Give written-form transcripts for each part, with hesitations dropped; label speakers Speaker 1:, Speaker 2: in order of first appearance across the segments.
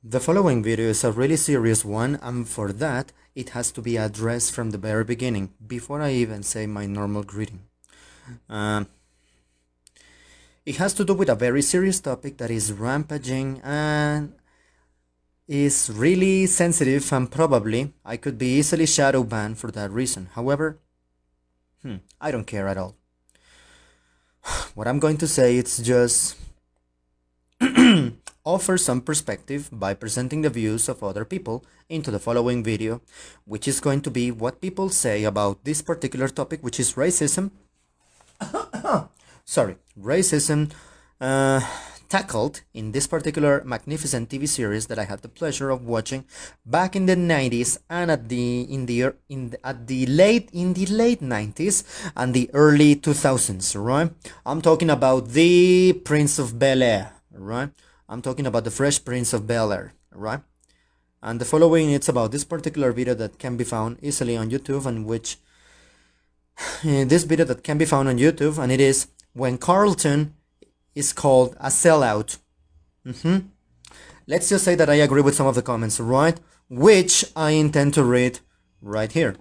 Speaker 1: The following video is a really serious one, and for that, it has to be addressed from the very beginning, before I even say my normal greeting. It has to do with a very serious topic that is rampaging and is really sensitive, and probably I could be easily shadow banned for that reason. However, I don't care at all. What I'm going to say is just offer some perspective by presenting the views of other people into the following video, which is going to be what people say about this particular topic, which is racism. Racism tackled in this particular magnificent TV series that I had the pleasure of watching back in the 90s and at the late 90s and the early 2000s, right? I'm talking about the Prince of Bel-Air, right? I'm talking about the Fresh Prince of Bel-Air, right? And the following, it's about this particular video that can be found easily on YouTube, and which this video that can be found on YouTube, and it is when Carlton is called a sellout. Let's just say that I agree with some of the comments, right? Which I intend to read right here.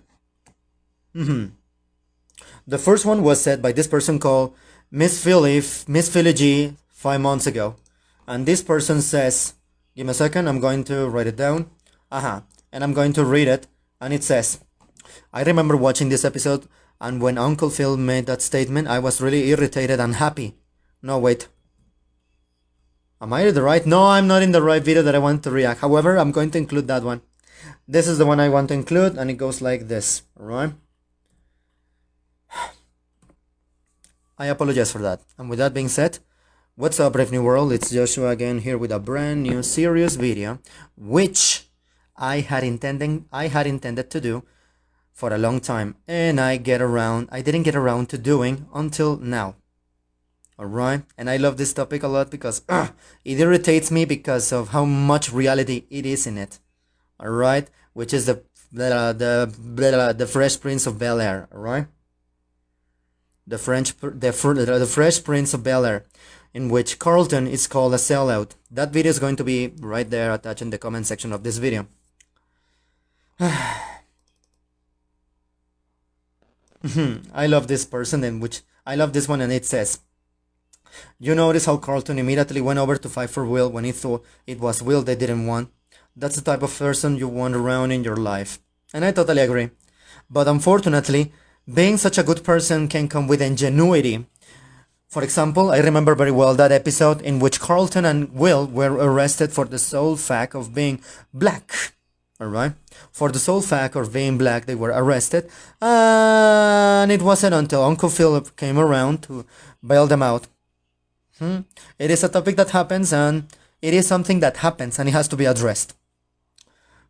Speaker 1: The first one was said by this person called Miss Philly G 5 months ago. And this person says, give me a second, I'm going to write it down. And I'm going to read it. And it says, I remember watching this episode, and when Uncle Phil made that statement, I was really irritated and happy. No, wait. Am I in the right? No, I'm not in the right video that I want to react. However, I'm going to include that one. This is the one I want to include, and it goes like this, alright? I apologize for that. And with that being said, what's up, Brave New World? It's Joshua again here with a brand new serious video, which I had intended to do for a long time, and I didn't get around to doing until now. Alright? And I love this topic a lot because it irritates me because of how much reality it is in it. Alright? Which is the Fresh Prince of Bel-Air, alright? The Fresh Prince of Bel-Air, in which Carlton is called a sellout. That video is going to be right there attached in the comment section of this video. I love this person, and which I love this one, and it says, you notice how Carlton immediately went over to fight for Will when he thought it was Will they didn't want. That's the type of person you want around in your life. And I totally agree. But unfortunately, being such a good person can come with ingenuity. For example, I remember very well that episode in which Carlton and Will were arrested for the sole fact of being black. Alright? For the sole fact of being black, they were arrested. And it wasn't until Uncle Philip came around to bail them out. It is a topic that happens, and it is something that happens, and it has to be addressed.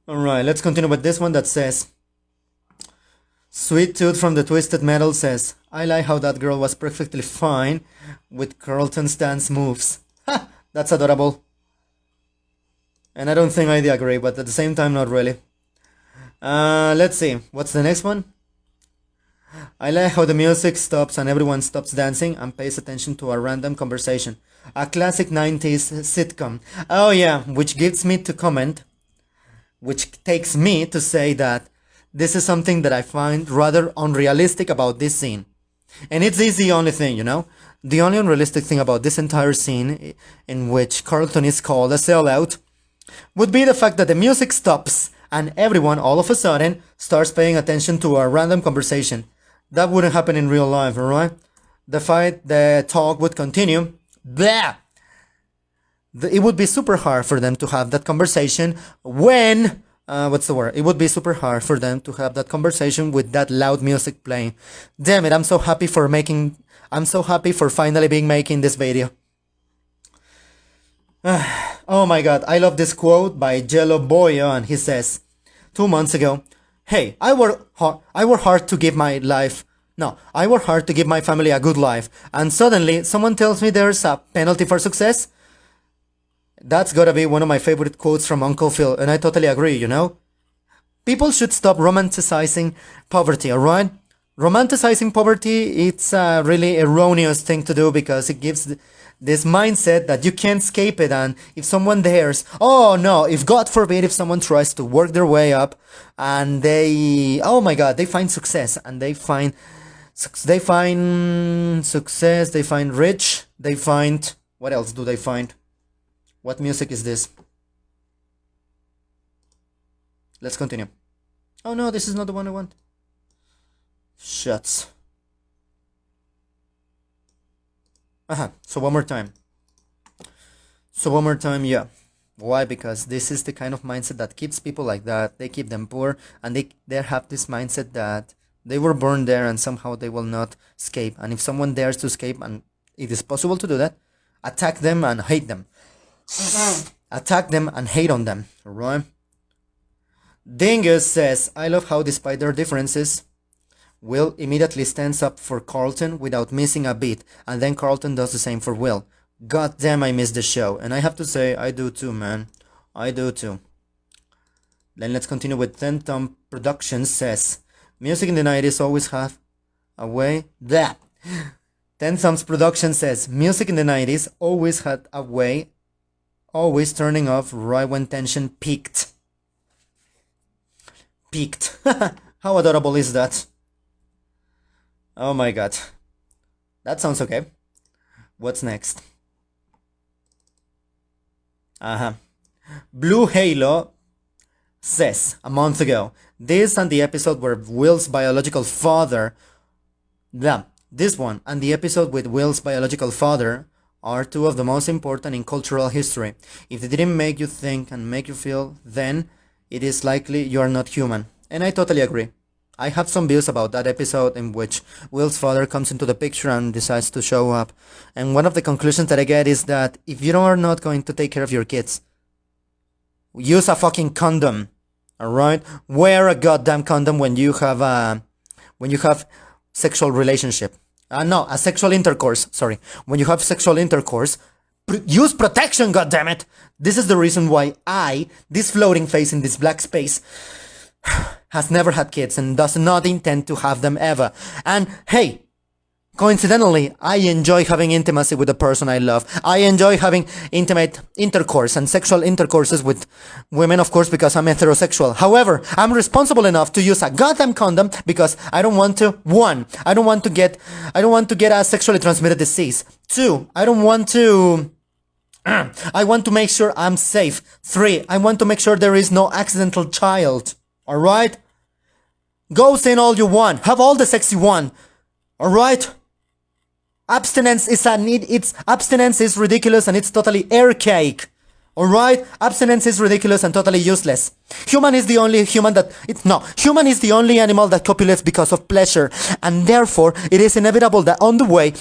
Speaker 1: Alright, let's continue with this one that says, Sweet Tooth from the Twisted Metal says, I like how that girl was perfectly fine with Carlton's dance moves. Ha! That's adorable. And I don't think I agree, but at the same time, not really. Let's see. What's the next one? I like how the music stops and everyone stops dancing and pays attention to a random conversation. A classic 90s sitcom. Oh yeah, which gives me to comment, which takes me to say that this is something that I find rather unrealistic about this scene. And it's the only thing, you know? The only unrealistic thing about this entire scene, in which Carlton is called a sellout, would be the fact that the music stops and everyone all of a sudden starts paying attention to a random conversation. That wouldn't happen in real life, alright? The talk would continue. Blah! It would be super hard for them to have that conversation when... It would be super hard for them to have that conversation with that loud music playing. Damn it, I'm so happy for finally making this video. Oh my god, I love this quote by Jello Boyo, and he says, 2 months ago, hey, I work hard to give my family a good life, and suddenly someone tells me there's a penalty for success? That's gotta be one of my favorite quotes from Uncle Phil, and I totally agree, you know? People should stop romanticizing poverty, alright? Romanticizing poverty, it's a really erroneous thing to do because it gives this mindset that you can't escape it, and if someone dares, oh no, if God forbid, if someone tries to work their way up and they, oh my god, they find success and they find success, they find rich, they find, what else do they find? What music is this? Let's continue. Oh no, this is not the one I want. Shuts. So one more time. Yeah. Why? Because this is the kind of mindset that keeps people like that. They keep them poor, and they have this mindset that they were born there and somehow they will not escape. And if someone dares to escape, and it is possible to do that, attack them and hate them. Attack them and hate on them. Alright? Dingus says, I love how despite their differences, Will immediately stands up for Carlton without missing a beat, and then Carlton does the same for Will. God damn, I miss the show. And I have to say, I do too, man. I do too. Then let's continue with 10 Tom Productions says, music in the 90s always have a way that 10 Thumbs Production says, music in the 90s always had a way, always turning off right when tension peaked. Peaked. How adorable is that? Oh my god. That sounds okay. What's next? Blue Halo says, a month ago, this and the episode where Will's biological father, this one and the episode with Will's biological father are two of the most important in cultural history. If they didn't make you think and make you feel, then it is likely you are not human. And I totally agree. I have some views about that episode in which Will's father comes into the picture and decides to show up. And one of the conclusions that I get is that if you are not going to take care of your kids, use a fucking condom. Alright? Wear a goddamn condom when you have sexual relationship. No, a sexual intercourse. Sorry. When you have sexual intercourse, use protection, goddammit! This is the reason why this floating face in this black space, has never had kids and does not intend to have them ever. And hey, coincidentally, I enjoy having intimacy with the person I love. I enjoy having intimate intercourse and sexual intercourses with women, of course, because I'm heterosexual. However, I'm responsible enough to use a goddamn condom because I don't want to, one, I don't want to get a sexually transmitted disease. Two, I want to make sure I'm safe. Three, I want to make sure there is no accidental child. Alright? Go sin all you want. Have all the sex you want. Alright? Abstinence is abstinence is ridiculous and it's totally archaic. Alright? Abstinence is ridiculous and totally useless. Human is the only animal that copulates because of pleasure. And therefore, it is inevitable that on the way,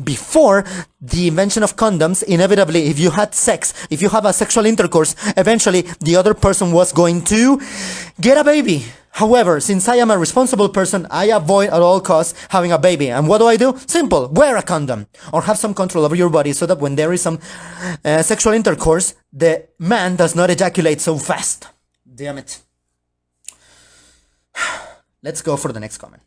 Speaker 1: before the invention of condoms, inevitably, if you had sex, if you have a sexual intercourse, eventually the other person was going to get a baby. However, since I am a responsible person, I avoid at all costs having a baby. And what do? Simple. Wear a condom. Or have some control over your body so that when there is some sexual intercourse, the man does not ejaculate so fast. Damn it. Let's go for the next comment.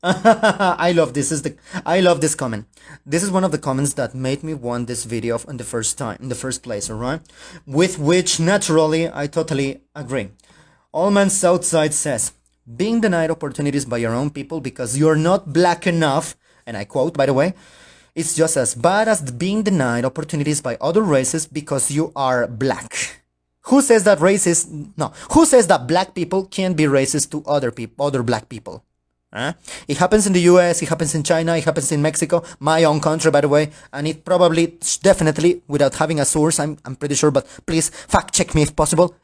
Speaker 1: I love this comment. This is one of the comments that made me want this video in the first place, alright? With which, naturally, I totally agree. Allman Southside says, being denied opportunities by your own people because you're not black enough, and I quote, by the way, it's just as bad as being denied opportunities by other races because you are black. Who says that who says that black people can't be racist to other black people? It happens in the US, it happens in China, it happens in Mexico, my own country, by the way, and it probably, definitely, without having a source, I'm pretty sure, but please fact check me if possible.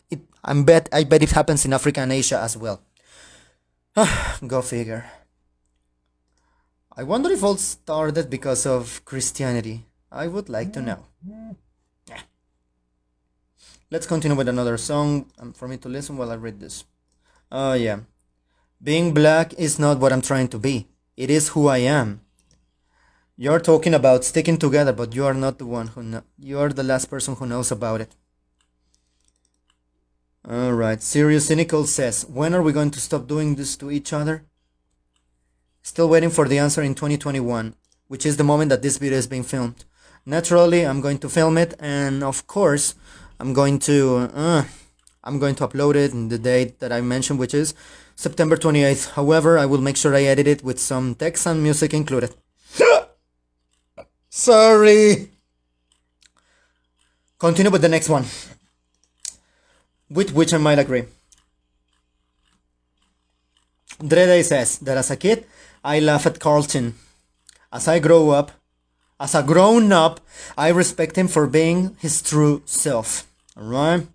Speaker 1: I bet it happens in Africa and Asia as well. Go figure. I wonder if all started because of Christianity. I would like to know. Yeah. Let's continue with another song for me to listen while I read this. Oh yeah. Being black is not what I'm trying to be. It is who I am. You're talking about sticking together, but you are not the one who you're the last person who knows about it. Alright, Serious Cynical says, when are we going to stop doing this to each other? Still waiting for the answer in 2021, which is the moment that this video is being filmed. Naturally, I'm going to film it, and of course, I'm going to upload it in the date that I mentioned, which is September 28th. However, I will make sure I edit it with some text and music included. Sorry. Continue with the next one, with which I might agree. Drede says that as a kid, I laugh at Carlton. As a grown up, I respect him for being his true self. Alright?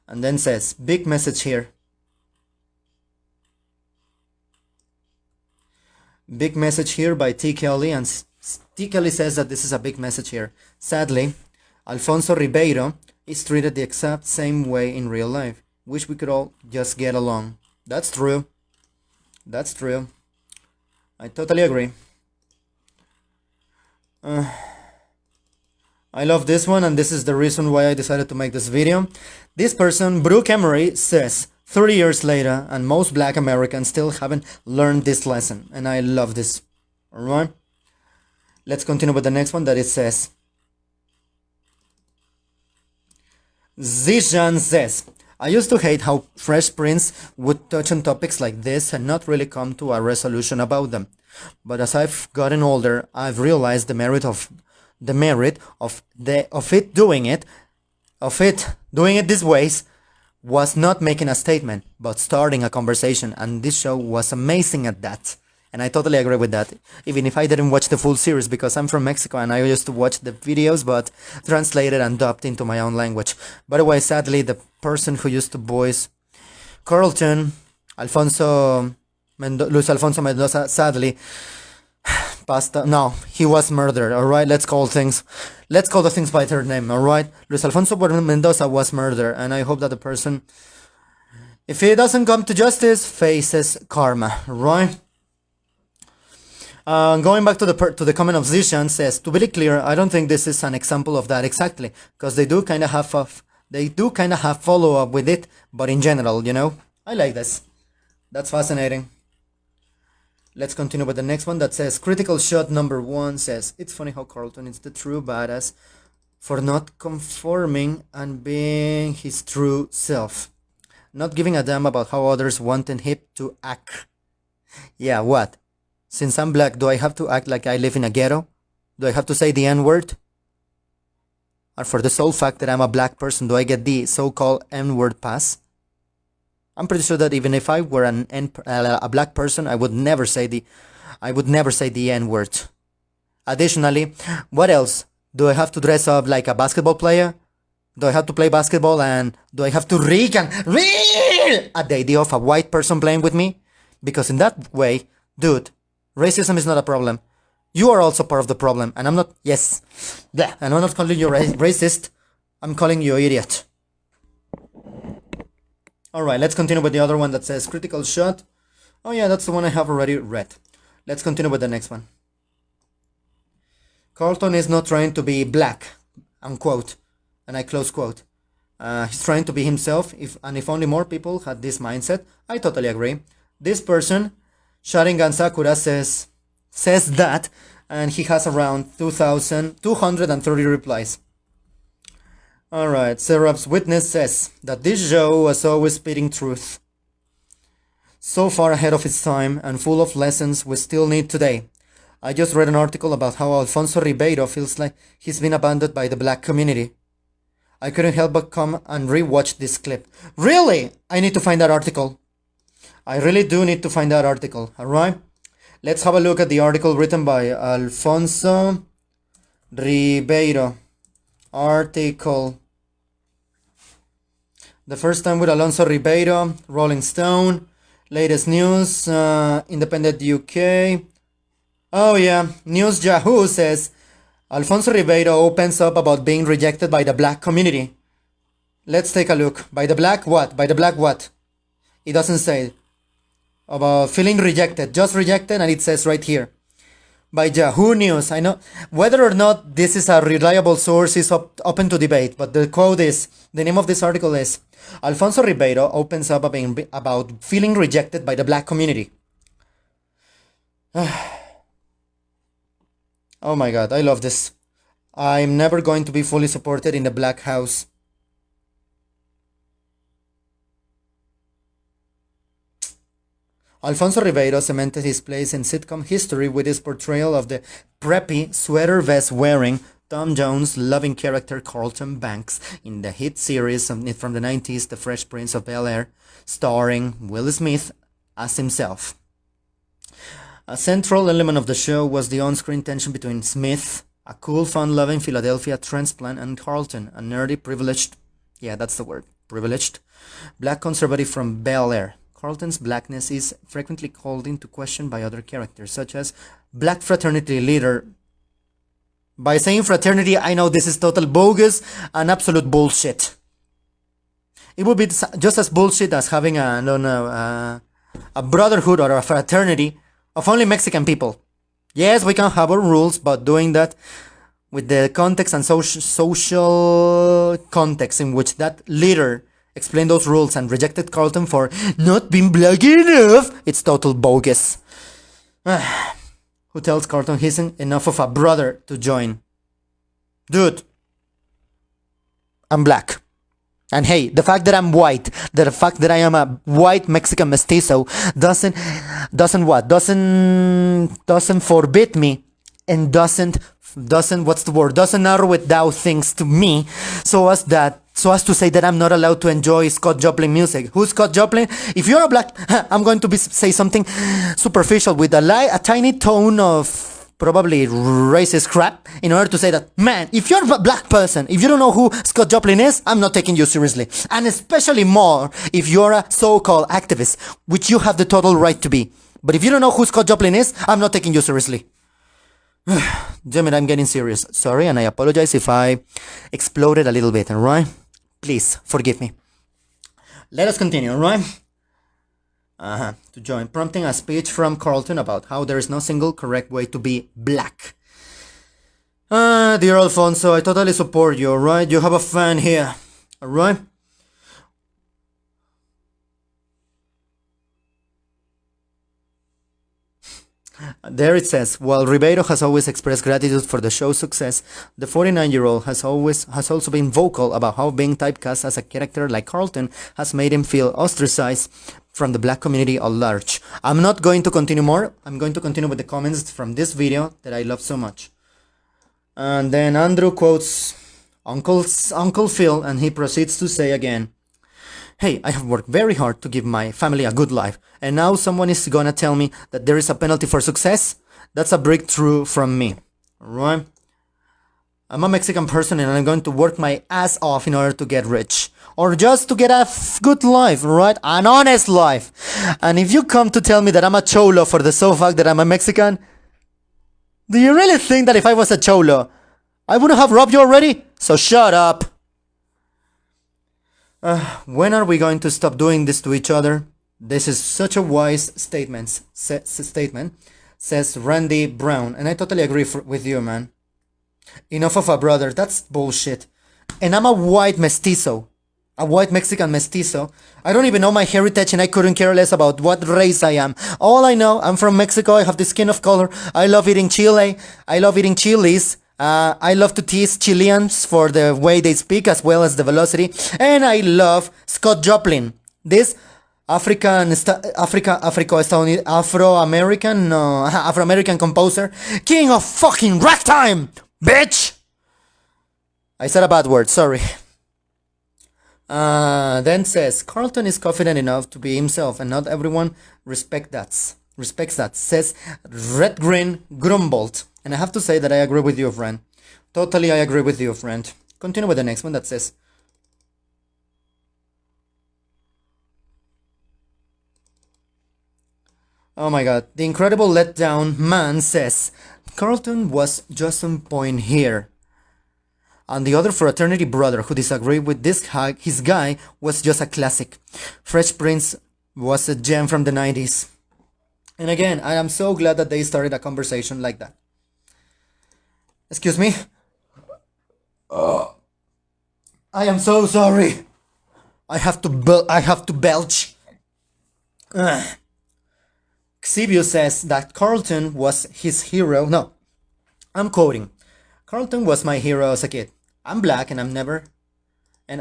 Speaker 1: And then says, big message here. Big message here by T. Kelly, and T. Kelly says that this is a big message here. Sadly, Alfonso Ribeiro is treated the exact same way in real life. Wish we could all just get along. That's true. That's true. I totally agree. I love this one, and this is the reason why I decided to make this video. This person, Brooke Emery, says 30 years later, and most black Americans still haven't learned this lesson, and I love this. Alright? Let's continue with the next one that it says. Zijan says, I used to hate how Fresh Prince would touch on topics like this and not really come to a resolution about them. But as I've gotten older, I've realized the merit of it doing it these ways was not making a statement, but starting a conversation, and this show was amazing at that. And I totally agree with that, even if I didn't watch the full series because I'm from Mexico and I used to watch the videos but translated and dubbed into my own language. By the way, sadly, the person who used to voice Carlton, Luis Alfonso Mendoza, sadly passed. No, he was murdered. All right, let's call the things by their name. All right, Luis Alfonso Mendoza was murdered, and I hope that the person, if he doesn't come to justice, faces karma. Right. Going back to the comment of Zishan, says, to be clear, I don't think this is an example of that exactly, because they do kind of have follow up with it, but in general, you know, I like this. That's fascinating. Let's continue with the next one that says, critical shot number 1 says, it's funny how Carlton is the true badass for not conforming and being his true self, not giving a damn about how others wanted him to act. Yeah, what? Since I'm black, do I have to act like I live in a ghetto? Do I have to say the N-word? Or for the sole fact that I'm a black person, do I get the so-called N-word pass? I'm pretty sure that even if I were a black person, I would never say the N-word. Additionally, what else? Do I have to dress up like a basketball player? Do I have to play basketball, and do I have to reel at the idea of a white person playing with me? Because in that way, dude, racism is not a problem. You are also part of the problem, and I'm not, yes, bleh, and I'm not calling you racist, I'm calling you idiot. Alright, let's continue with the other one that says critical shot. Oh yeah, that's the one I have already read. Let's continue with the next one. Carlton is not trying to be black, unquote, and I close quote. He's trying to be himself, if only more people had this mindset. I totally agree. This person, Sharingan Sakura, says that, and he has around 2,230 replies. Alright, Seraph's Witness says that this show was always speaking truth. So far ahead of its time and full of lessons we still need today. I just read an article about how Alfonso Ribeiro feels like he's been abandoned by the black community. I couldn't help but come and rewatch this clip. Really? I need to find that article. I really do need to find that article, alright? Let's have a look at the article written by Alfonso Ribeiro. Article. The first time with Alfonso Ribeiro, Rolling Stone, latest news, Independent UK. Oh yeah, News Yahoo says, Alfonso Ribeiro opens up about being rejected by the black community. Let's take a look. By the black what? By the black what? It doesn't say. About feeling rejected, just rejected, and it says right here. By Yahoo News. I know whether or not this is a reliable source is open to debate, but the quote is, the name of this article is, Alfonso Ribeiro opens up about feeling rejected by the black community. Oh my god, I love this. I'm never going to be fully supported in the Black House. Alfonso Ribeiro cemented his place in sitcom history with his portrayal of the preppy, sweater vest wearing, Tom Jones loving character Carlton Banks in the hit series from the 90s, The Fresh Prince of Bel-Air, starring Will Smith as himself. A central element of the show was the on-screen tension between Smith, a cool, fun-loving Philadelphia transplant, and Carlton, a nerdy, privileged, yeah, that's the word, privileged, black conservative from Bel-Air. Carlton's blackness is frequently called into question by other characters, such as black fraternity leader. By saying fraternity, I know this is total bogus and absolute bullshit. It would be just as bullshit as having a brotherhood or a fraternity of only Mexican people. Yes, we can have our rules, but doing that with the context and social context in which that leader explained those rules and rejected Carlton for not being black enough, it's total bogus. Who tells Carlton he isn't enough of a brother to join? Dude, I'm black. And hey, the fact that I'm white, the fact that I am a white Mexican mestizo doesn't forbid me and doesn't narrow it down things to me so as to say that I'm not allowed to enjoy Scott Joplin music. Who's Scott Joplin? If you're a black, I'm going to say something superficial with a tiny tone of probably racist crap in order to say that, man, if you're a black person, if you don't know who Scott Joplin is, I'm not taking you seriously. And especially more if you're a so-called activist, which you have the total right to be. But if you don't know who Scott Joplin is, I'm not taking you seriously. Damn it, I'm getting serious. Sorry, and I apologize if I exploded a little bit, alright? Please, forgive me. Let us continue, alright? To join, prompting a speech from Carlton about how there is no single correct way to be black. Dear Alfonso, I totally support you, alright? You have a fan here, alright? There it says, while Ribeiro has always expressed gratitude for the show's success, the 49-year-old has also been vocal about how being typecast as a character like Carlton has made him feel ostracized from the black community at large. I'm not going to continue more. I'm going to continue with the comments from this video that I love so much. And then Andrew quotes Uncle Phil, and he proceeds to say again, hey, I have worked very hard to give my family a good life, and now someone is gonna tell me that there is a penalty for success? That's a breakthrough from me, alright? I'm a Mexican person and I'm going to work my ass off in order to get rich. Or just to get a good life, right? An honest life. And if you come to tell me that I'm a cholo for the sole fact that I'm a Mexican, do you really think that if I was a cholo, I wouldn't have robbed you already? So shut up. When are we going to stop doing this to each other? This is such a wise statement, says Randy Brown, and I totally agree with you, man. Enough of a brother, that's bullshit. And I'm a white mestizo, a white Mexican mestizo. I don't even know my heritage and I couldn't care less about what race I am. All I know, I'm from Mexico, I have the skin of color, I love eating chile, I love eating chilies. I love to tease Chileans for the way they speak as well as the velocity, and I love Scott Joplin, this Afro-American composer, king of fucking ragtime, bitch. I said a bad word, sorry. Then says Carlton is confident enough to be himself, and not everyone respects that. Says Red Green Grumbold. And I have to say that I agree with you, friend. Totally, I agree with you, friend. Continue with the next one that says, oh my god, the incredible letdown man says, Carlton was just on point here. And the other fraternity brother who disagreed with his guy was just a classic. Fresh Prince was a gem from the 90s. And again, I am so glad that they started a conversation like that. Excuse me? I am so sorry. I have to belch. Xivio says that Carlton was his hero. No, I'm quoting. Carlton was my hero as a kid. I'm black and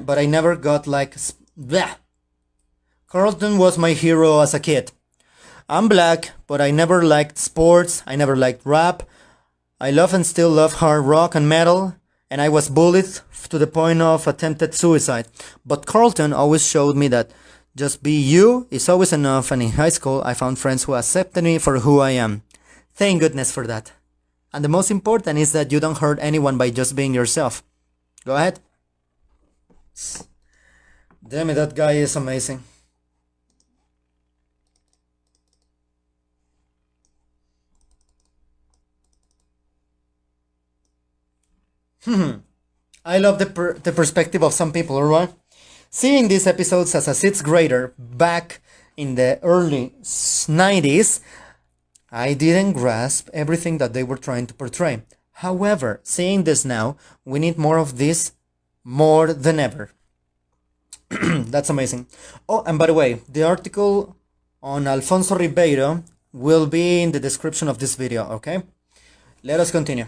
Speaker 1: but I never got like blah. Carlton was my hero as a kid. I'm black, but I never liked sports. I never liked rap. I love and still love hard rock and metal, and I was bullied to the point of attempted suicide. But Carlton always showed me that just be you is always enough, and in high school I found friends who accepted me for who I am. Thank goodness for that. And the most important is that you don't hurt anyone by just being yourself. Go ahead. Damn it, that guy is amazing. I love the perspective of some people, alright? Seeing these episodes as a 6th grader back in the early 90s, I didn't grasp everything that they were trying to portray. However, seeing this now, we need more of this more than ever. That's amazing. Oh, and by the way, the article on Alfonso Ribeiro will be in the description of this video, okay? Let us continue.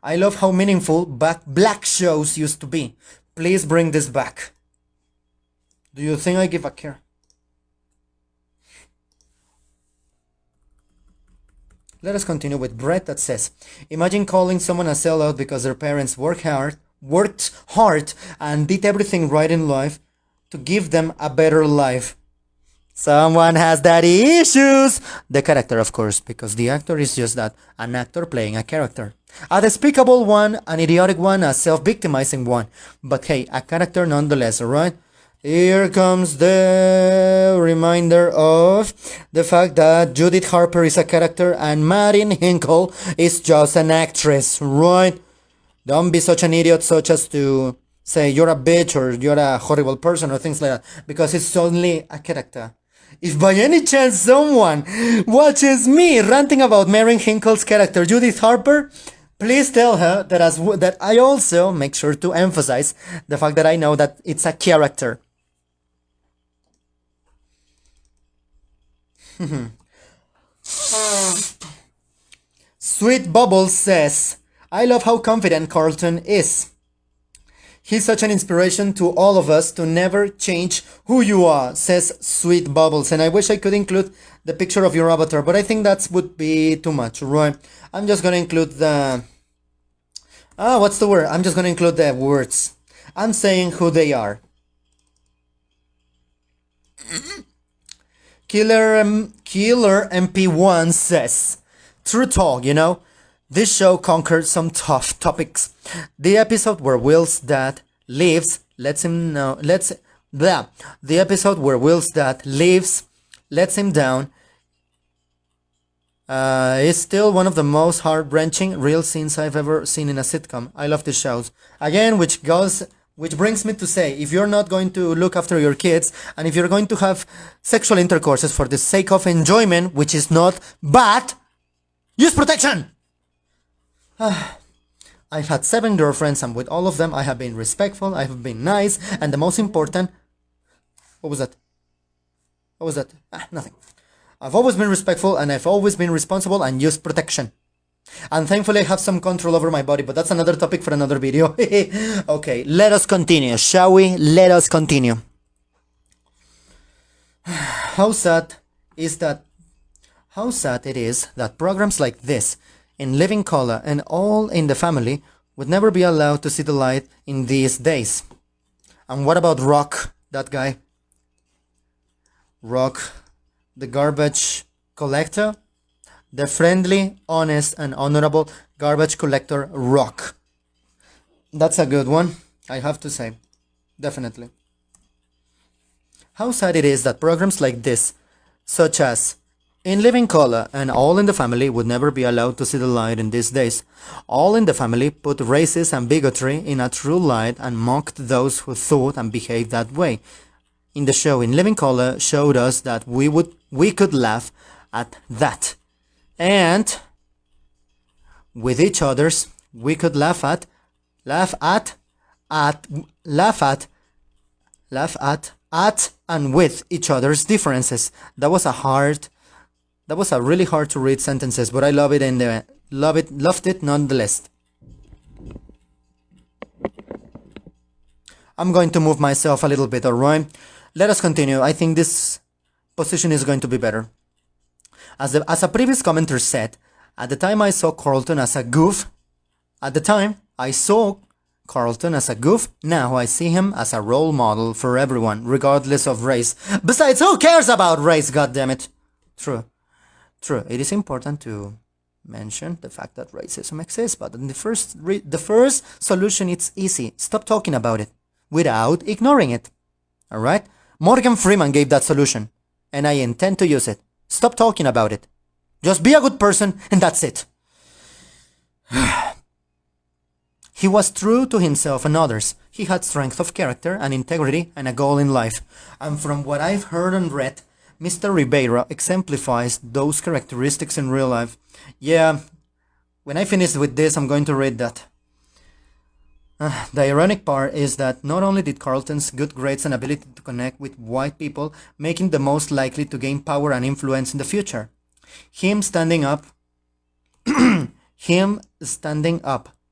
Speaker 1: I love how meaningful black shows used to be. Please bring this back. Do you think I give a care? Let us continue with Brett that says, imagine calling someone a sellout because their parents worked hard and did everything right in life to give them a better life. Someone has daddy issues. The character, of course, because the actor is just that, an actor playing a character. A despicable one, an idiotic one, a self-victimizing one. But hey, a character nonetheless, alright? Here comes the reminder of the fact that Judith Harper is a character and Marin Hinkle is just an actress, right? Don't be such an idiot such as to say you're a bitch or you're a horrible person or things like that, because it's only a character. If by any chance someone watches me ranting about Marin Hinkle's character Judith Harper, please tell her that I also make sure to emphasize the fact that I know that it's a character. Sweet Bubbles says, I love how confident Carlton is. He's such an inspiration to all of us to never change who you are, says Sweet Bubbles. And I wish I could include the picture of your avatar, but I think that would be too much, right? I'm just gonna include the... what's the word? I'm just gonna include the words. I'm saying who they are. Killer MP1 says, true talk, you know, this show conquered some tough topics. The episode where Will's dad leaves lets him down is still one of the most heart-wrenching real scenes I've ever seen in a sitcom. I love these shows. Again, which brings me to say, if you're not going to look after your kids, and if you're going to have sexual intercourses for the sake of enjoyment, which is not bad, use protection! I've had 7 girlfriends, and with all of them I have been respectful, I have been nice, and the most important... What was that? Nothing. I've always been respectful, and I've always been responsible and used protection. And thankfully I have some control over my body, but that's another topic for another video. Okay, let us continue, shall we? Let us continue. How sad it is that programs like this, in living color and All in the Family, would never be allowed to see the light in these days. And what about Rock, that guy? Rock, the garbage collector? The friendly, honest, and honorable garbage collector Rock. That's a good one, I have to say. Definitely. How sad it is that programs like this, such as In Living Color and All in the Family, would never be allowed to see the light in these days. All in the Family put racism and bigotry in a true light and mocked those who thought and behaved that way. In the show In Living Color showed us that we could laugh at that. And with each other's, we could laugh at and with each other's differences. That was a hard That was a really hard to read sentences, but I love it and loved it nonetheless. I'm going to move myself a little bit, alright? Let us continue. I think this position is going to be better. As a previous commenter said, at the time I saw Carlton as a goof. At the time I saw Carlton as a goof. Now I see him as a role model for everyone, regardless of race. Besides, who cares about race, goddammit? True. True. It is important to mention the fact that racism exists, but in the first solution, it's easy. Stop talking about it without ignoring it. Alright? Morgan Freeman gave that solution, and I intend to use it. Stop talking about it. Just be a good person, and that's it. He was true to himself and others. He had strength of character and integrity and a goal in life. And from what I've heard and read, Mr. Ribeiro exemplifies those characteristics in real life. Yeah, when I finish with this, I'm going to read that. The ironic part is that not only did Carlton's good grades and ability to connect with white people make him the most likely to gain power and influence in the future, him standing up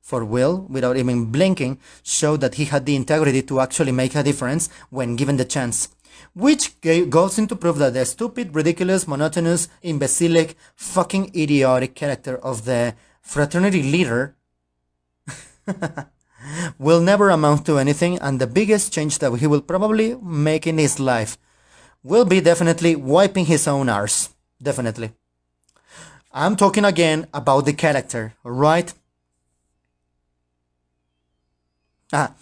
Speaker 1: for Will without even blinking showed that he had the integrity to actually make a difference when given the chance. Which goes into proof that the stupid, ridiculous, monotonous, imbecilic, fucking idiotic character of the fraternity leader will never amount to anything, and the biggest change that he will probably make in his life will be definitely wiping his own arse. Definitely. I'm talking again about the character, alright?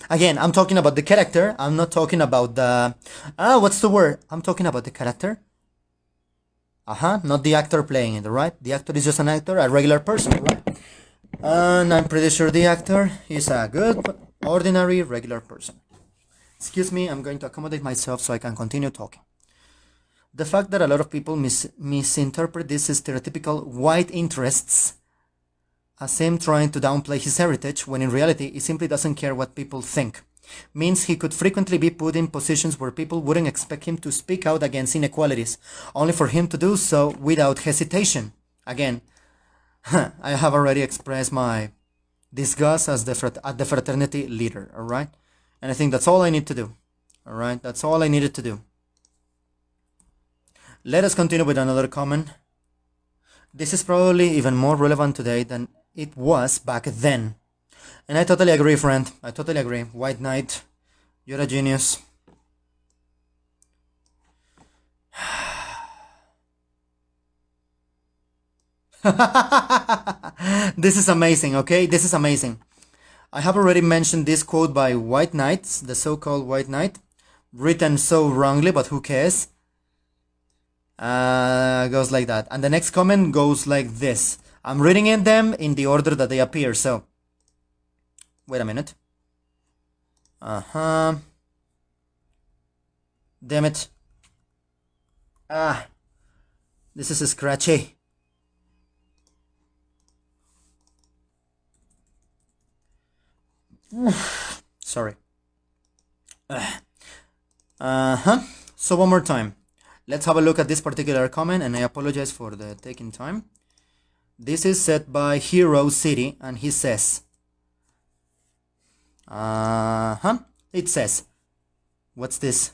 Speaker 1: Again, I'm talking about the character. I'm not talking about the... what's the word? I'm talking about the character. Not the actor playing it, right? The actor is just an actor, a regular person, right? And I'm pretty sure the actor is a good, ordinary, regular person. Excuse me, I'm going to accommodate myself so I can continue talking. The fact that a lot of people misinterpret these stereotypical white interests as him trying to downplay his heritage, when in reality he simply doesn't care what people think, means he could frequently be put in positions where people wouldn't expect him to speak out against inequalities, only for him to do so without hesitation. Again, I have already expressed my disgust at the fraternity leader, alright? And I think that's all I need to do, alright? That's all I needed to do. Let us continue with another comment. This is probably even more relevant today than it was back then. And I totally agree, friend. I totally agree. White Knight, you're a genius. This is amazing, okay? This is amazing. I have already mentioned this quote by White Knight, the so-called White Knight, written so wrongly, but who cares? Goes like that. And the next comment goes like this. I'm reading them in the order that they appear, so... Wait a minute. Damn it. This is scratchy. Sorry. So one more time. Let's have a look at this particular comment, and I apologize for the taking time. This is said by Hero City, and he says, it says, what's this?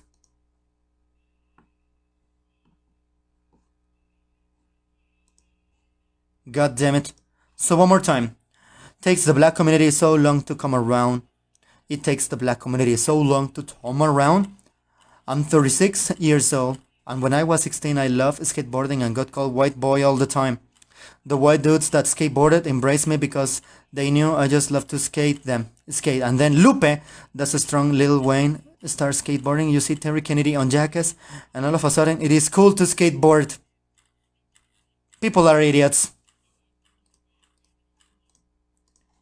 Speaker 1: God damn it. So one more time. Takes the black community so long to come around. It takes the black community so long to come around. I'm 36 years old, and when I was 16 I loved skateboarding and got called white boy all the time. The white dudes that skateboarded embraced me because they knew I just loved to skate. And then Lupe, that's a strong Lil Wayne, starts skateboarding. You see Terry Kennedy on Jackass, and all of a sudden it is cool to skateboard. People are idiots.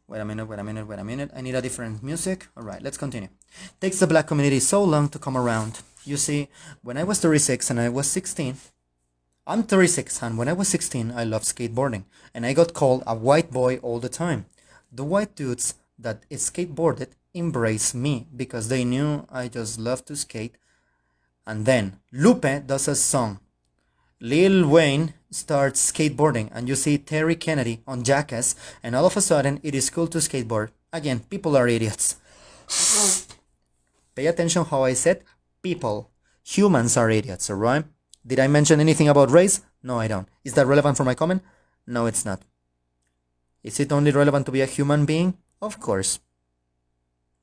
Speaker 1: Wait a minute. I need a different music. Alright, let's continue. Takes the black community so long to come around. You see, when I was 36 and I was 16, I'm 36, and when I was 16, I loved skateboarding, and I got called a white boy all the time. The white dudes that skateboarded embraced me because they knew I just loved to skate. And then Lupe does a song, Lil Wayne starts skateboarding and you see Terry Kennedy on Jackass, and all of a sudden it is cool to skateboard. Again, people are idiots. Pay attention how I said people. Humans are idiots, alright? Did I mention anything about race? No, I don't. Is that relevant for my comment? No, it's not. Is it only relevant to be a human being? Of course.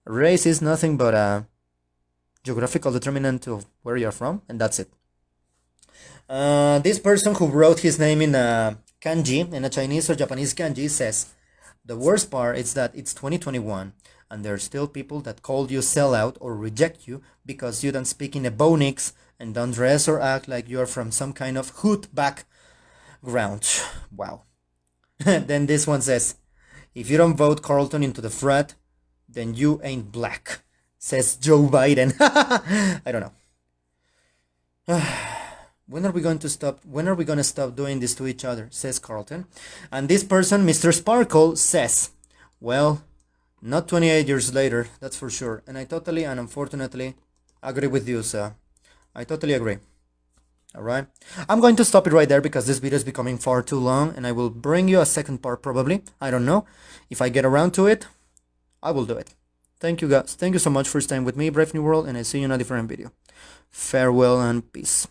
Speaker 1: Race is nothing but a geographical determinant of where you're from, and that's it. This person who wrote his name in a kanji, in a Chinese or Japanese kanji, says, the worst part is that it's 2021 and there are still people that call you sellout or reject you because you don't speak in Ebonics and don't dress or act like you're from some kind of hood background. Wow. Then this one says, if you don't vote Carlton into the frat, then you ain't black, says Joe Biden. I don't know. When are we going to stop? When are we going to stop doing this to each other? Says Carlton. And this person, Mr. Sparkle, says, well, not 28 years later, that's for sure. And I totally and unfortunately agree with you, sir. I totally agree. Alright? I'm going to stop it right there because this video is becoming far too long and I will bring you a second part probably. I don't know. If I get around to it, I will do it. Thank you guys. Thank you so much for staying with me, Brave New World, and I see you in a different video. Farewell and peace.